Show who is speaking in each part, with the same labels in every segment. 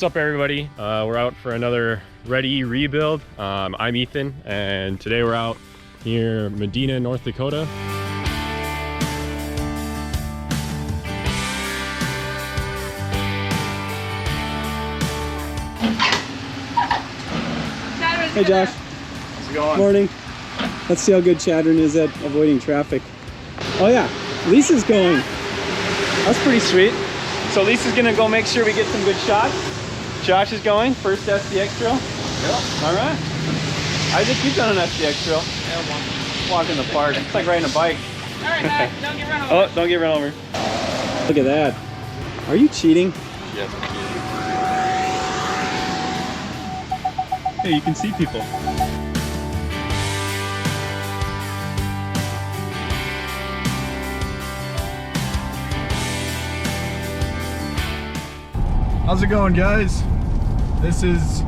Speaker 1: What's up, everybody? We're out for another Ready rebuild. I'm Ethan, and today we're out near Medina, North Dakota.
Speaker 2: Hey Josh.
Speaker 1: How's it going?
Speaker 2: Morning. Let's see how good Chadron is at avoiding traffic. Oh yeah, Lisa's going. That's pretty sweet. So Lisa's gonna go make sure we get some good shots. Josh is going, first SDX drill.
Speaker 1: Yep.
Speaker 2: All right. Isaac, you've done an SDX drill.
Speaker 3: Yeah, one.
Speaker 2: Walk in the park. It's like riding a bike.
Speaker 3: All right, guys, don't get run over.
Speaker 2: Oh, don't get run over. Look at that. Are you cheating?
Speaker 1: Yes.
Speaker 2: Hey, you can see people.
Speaker 4: How's it going, guys? This is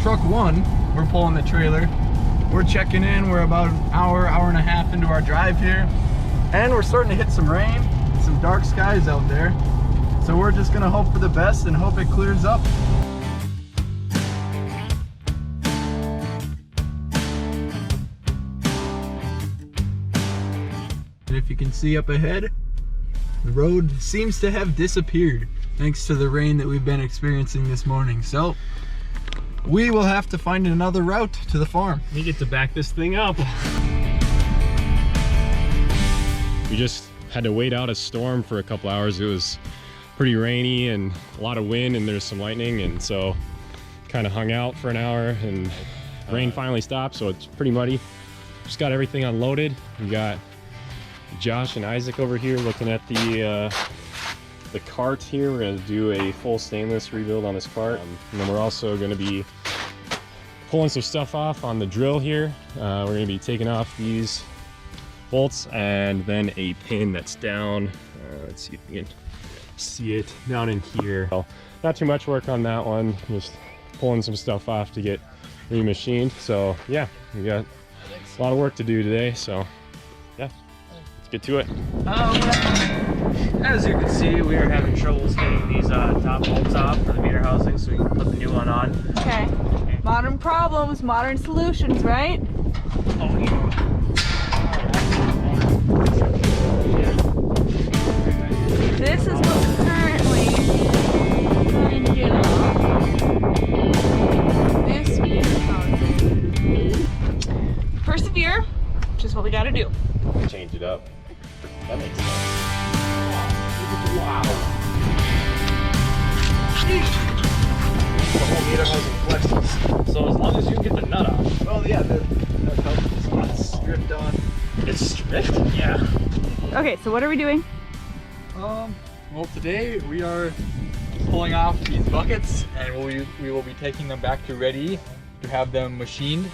Speaker 4: truck one. We're pulling the trailer. We're checking in. We're about an hour and a half into our drive here. And we're starting to hit some rain, some dark skies out there. So we're just gonna hope for the best and hope it clears up. And if you can see up ahead, the road seems to have disappeared thanks to the rain that we've been experiencing this morning. So we will have to find another route to the farm.
Speaker 1: We get to back this thing up. We just had to wait out a storm for a couple hours. It was pretty rainy and a lot of wind, and there's some lightning, and so kind of hung out for an hour, and rain finally stopped, so it's pretty muddy. Just got everything unloaded. We got Josh and Isaac over here looking at the cart here. We're going to do a full stainless rebuild on this cart, and then we're also going to be pulling some stuff off on the drill here. We're going to be taking off these bolts and then a pin that's down. Let's see if we can see it down in here. So not too much work on that one, just pulling some stuff off to get remachined. So yeah, we got a lot of work to do today, so yeah, let's get to it.
Speaker 3: As you can see, we are having troubles getting these top bolts off for the meter housing, so we can put the new one on.
Speaker 5: Okay. Modern problems, modern solutions, right?
Speaker 3: Oh, yeah.
Speaker 5: This is what we're currently trying to get on this meter housing. Persevere, which is what we gotta do.
Speaker 1: Change it up. That makes sense. Wow.
Speaker 3: The whole meter housing flexes. So as long as you can get the nut off.
Speaker 4: Oh yeah, that helps. It's stripped on.
Speaker 3: It's stripped? Yeah.
Speaker 5: Okay, so what are we doing?
Speaker 4: Well, today we are pulling off these buckets, and we will be taking them back to Ready to have them machined.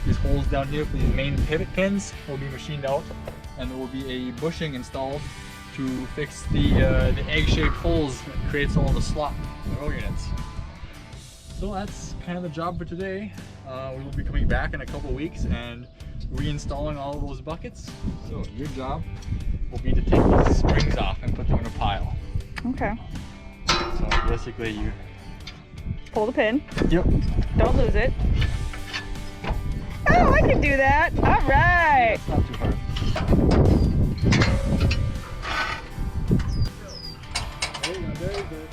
Speaker 4: These holes down here for these main pivot pins will be machined out, and there will be a bushing installed to fix the egg-shaped holes that creates all the slop in the row units. So that's kind of the job for today. We will be coming back in a couple weeks and reinstalling all of those buckets. So your job will be to take these springs off and put them in a pile.
Speaker 5: Okay.
Speaker 4: So basically you...
Speaker 5: Pull the pin.
Speaker 4: Yep.
Speaker 5: Don't lose it. Oh, I can do that. All right.
Speaker 4: It's not too hard. Very good.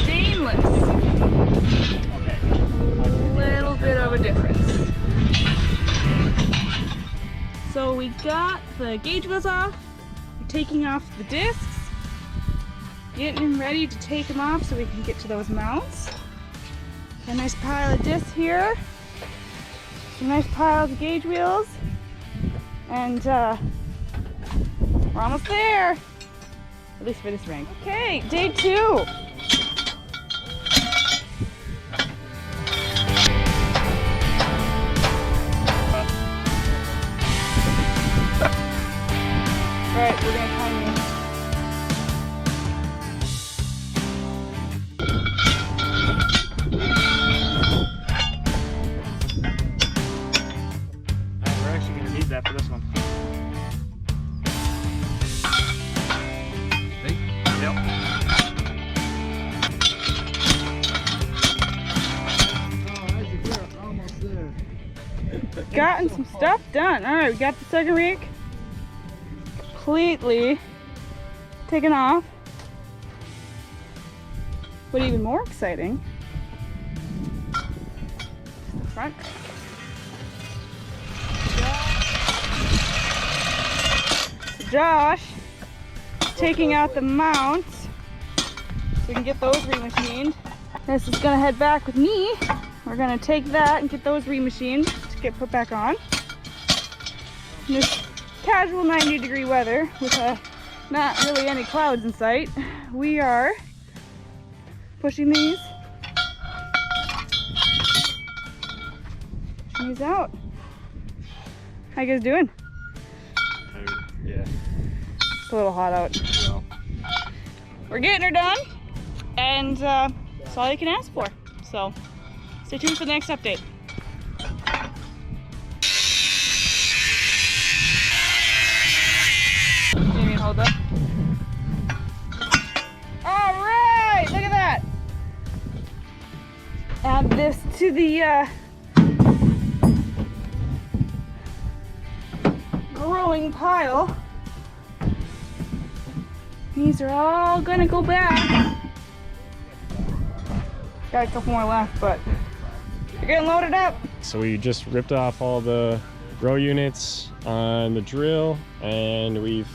Speaker 5: Stainless. A little bit of a difference. So we got the gauge wheels off. We're taking off the discs. Getting them ready to take them off so we can get to those mounts. Got a nice pile of discs here. Some nice piles of gauge wheels. And we're almost there. At least for this ring. Okay, day 2. Alright, we're gonna time you. gotten some stuff done. All right, we got the second rake completely taken off. But even more exciting, the front. Josh taking out the mounts so we can get those remachined. This is gonna head back with me. We're gonna take that and get those remachined to get put back on. In this casual 90-degree weather with not really any clouds in sight, we are pushing these out. How you guys doing?
Speaker 1: Yeah.
Speaker 5: It's a little hot out.
Speaker 1: Well,
Speaker 5: We're getting her done, and that's all you can ask for. So stay tuned for the next update. Maybe hold up. All right, look at that. Add this to the growing pile. These are all gonna go back. Got a couple more left, but they're getting loaded up.
Speaker 1: so we just ripped off all the row units on the drill, and we've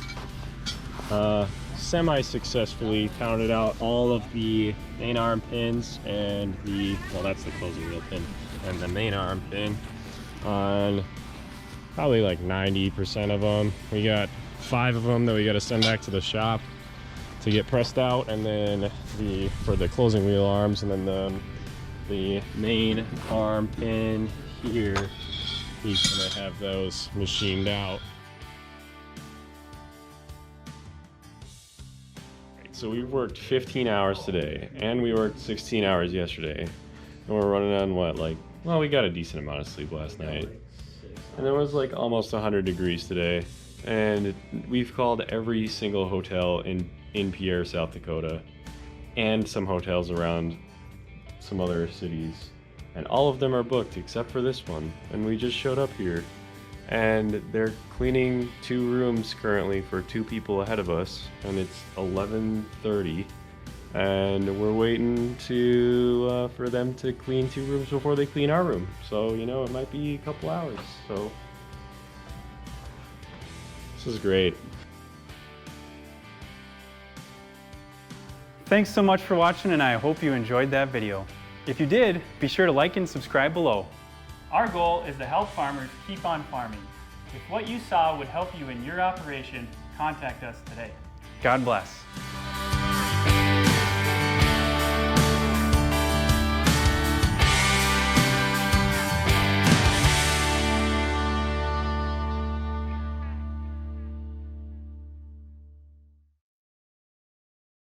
Speaker 1: semi-successfully pounded out all of the main arm pins and the, well, that's the closing wheel pin, and the main arm pin on probably like 90% of them. We got 5 of them that we got to send back to the shop to get pressed out, and then for the closing wheel arms, and then the main arm pin here, he's gonna have those machined out. So we worked 15 hours today, and we worked 16 hours yesterday, and we're running on what, like, well, we got a decent amount of sleep last night, and it was like almost 100 degrees today, and we've called every single hotel in Pierre, South Dakota, and some hotels around some other cities, and all of them are booked except for this one. And we just showed up here, and they're cleaning 2 rooms currently for 2 people ahead of us, and it's 11:30, and we're waiting to for them to clean 2 rooms before they clean our room. So, you know, it might be a couple hours. So this is great.
Speaker 2: Thanks so much for watching, and I hope you enjoyed that video. If you did, be sure to like and subscribe below.
Speaker 6: Our goal is to help farmers keep on farming. If what you saw would help you in your operation, contact us today.
Speaker 2: God bless.